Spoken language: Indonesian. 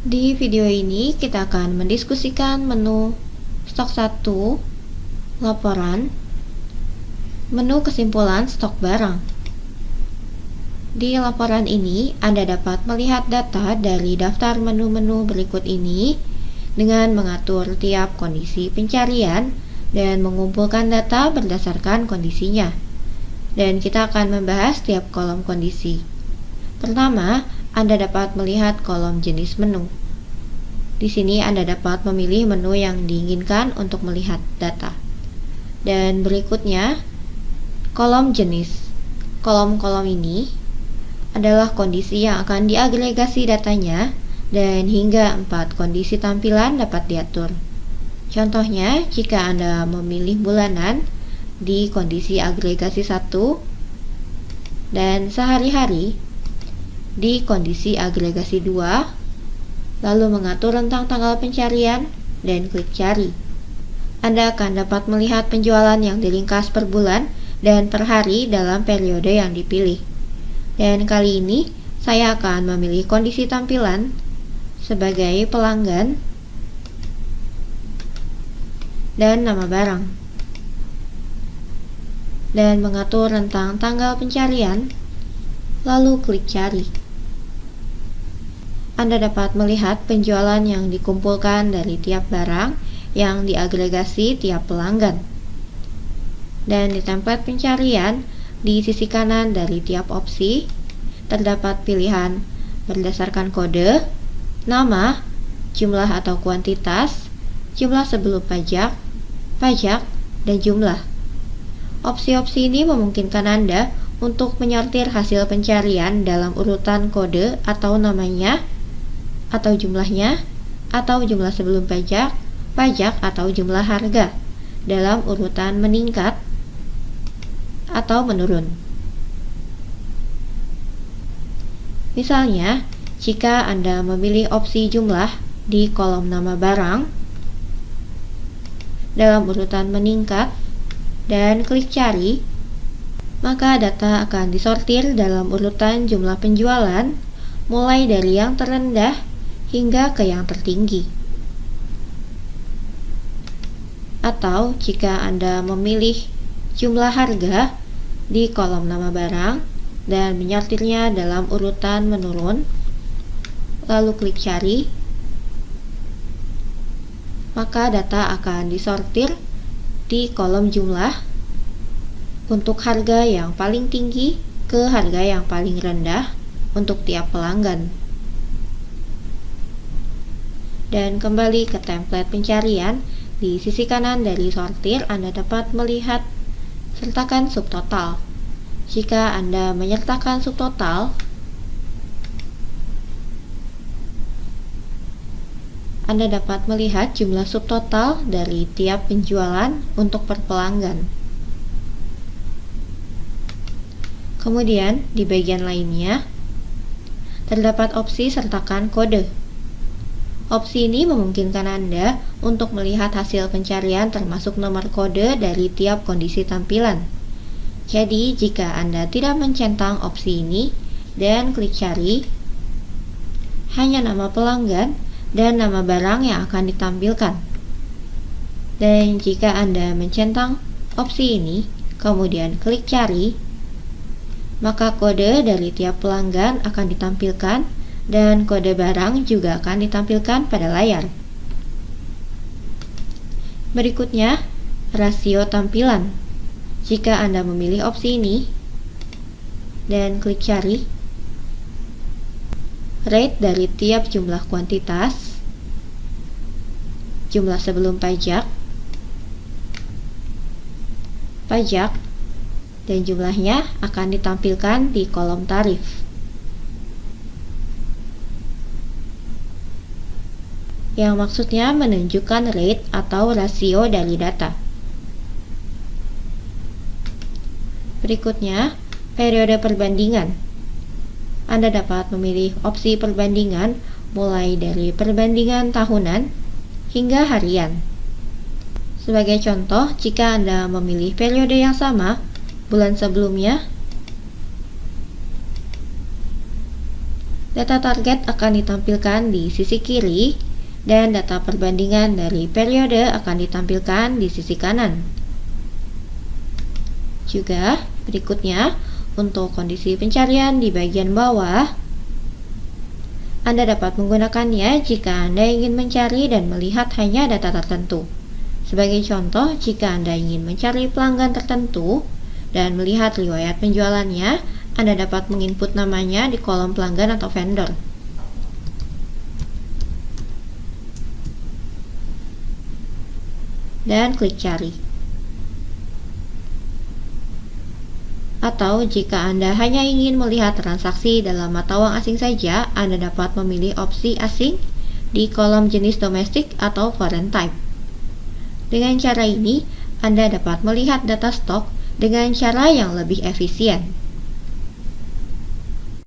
Di video ini kita akan mendiskusikan menu stok 1, laporan, menu kesimpulan stok barang. Di laporan ini, Anda dapat melihat data dari daftar menu-menu berikut ini dengan mengatur tiap kondisi pencarian dan mengumpulkan data berdasarkan kondisinya. Dan kita akan membahas tiap kolom kondisi. Pertama, Anda dapat melihat kolom jenis menu. Di sini Anda dapat memilih menu yang diinginkan untuk melihat data. Dan berikutnya, kolom jenis. Kolom-kolom ini adalah kondisi yang akan diagregasi datanya dan hingga 4 kondisi tampilan dapat diatur. Contohnya, jika Anda memilih bulanan di kondisi agregasi 1 dan sehari-hari di kondisi agregasi 2, lalu mengatur tentang tanggal pencarian dan klik cari. Anda akan dapat melihat penjualan yang diringkas per bulan dan per hari dalam periode yang dipilih. Dan kali ini saya akan memilih kondisi tampilan sebagai pelanggan dan nama barang, dan mengatur tentang tanggal pencarian, lalu klik cari. Anda dapat melihat penjualan yang dikumpulkan dari tiap barang yang diagregasi tiap pelanggan. Dan di template pencarian, di sisi kanan dari tiap opsi, terdapat pilihan berdasarkan kode, nama, jumlah atau kuantitas, jumlah sebelum pajak, dan jumlah. Opsi-opsi ini memungkinkan Anda untuk menyortir hasil pencarian dalam urutan kode atau namanya, atau jumlahnya, atau jumlah sebelum pajak atau jumlah harga dalam urutan meningkat atau menurun. Misalnya, jika Anda memilih opsi jumlah di kolom nama barang dalam urutan meningkat dan klik cari, maka data akan disortir dalam urutan jumlah penjualan mulai dari yang terendah hingga ke yang tertinggi. Atau jika Anda memilih jumlah harga di kolom nama barang dan menyortirnya dalam urutan menurun, lalu klik cari, maka data akan disortir di kolom jumlah untuk harga yang paling tinggi ke harga yang paling rendah untuk tiap pelanggan. Dan kembali ke template pencarian, di sisi kanan dari sortir Anda dapat melihat sertakan subtotal. Jika Anda menyertakan subtotal, Anda dapat melihat jumlah subtotal dari tiap penjualan untuk per pelanggan. Kemudian, di bagian lainnya, terdapat opsi sertakan kode. Opsi ini memungkinkan Anda untuk melihat hasil pencarian termasuk nomor kode dari tiap kondisi tampilan. Jadi, jika Anda tidak mencentang opsi ini dan klik cari, hanya nama pelanggan dan nama barang yang akan ditampilkan. Dan jika Anda mencentang opsi ini, kemudian klik cari, maka kode dari tiap pelanggan akan ditampilkan dan kode barang juga akan ditampilkan pada layar. Berikutnya, rasio tampilan. Jika Anda memilih opsi ini dan klik cari, rate dari tiap jumlah kuantitas, jumlah sebelum pajak, dan jumlahnya akan ditampilkan di kolom tarif. Yang maksudnya menunjukkan rate atau rasio dari data. Berikutnya, periode perbandingan. Anda dapat memilih opsi perbandingan mulai dari perbandingan tahunan hingga harian. Sebagai contoh, jika Anda memilih periode yang sama, bulan sebelumnya Data target akan ditampilkan di sisi kiri dan data perbandingan dari periode akan ditampilkan di sisi kanan. Juga berikutnya, untuk kondisi pencarian di bagian bawah, Anda dapat menggunakannya jika Anda ingin mencari dan melihat hanya data tertentu. Sebagai contoh, jika Anda ingin mencari pelanggan tertentu dan melihat riwayat penjualannya, Anda dapat menginput namanya di kolom pelanggan atau vendor. Dan klik cari. Atau jika Anda hanya ingin melihat transaksi dalam mata uang asing saja, Anda dapat memilih opsi asing di kolom jenis domestik atau foreign type. Dengan cara ini, Anda dapat melihat data stok dengan cara yang lebih efisien.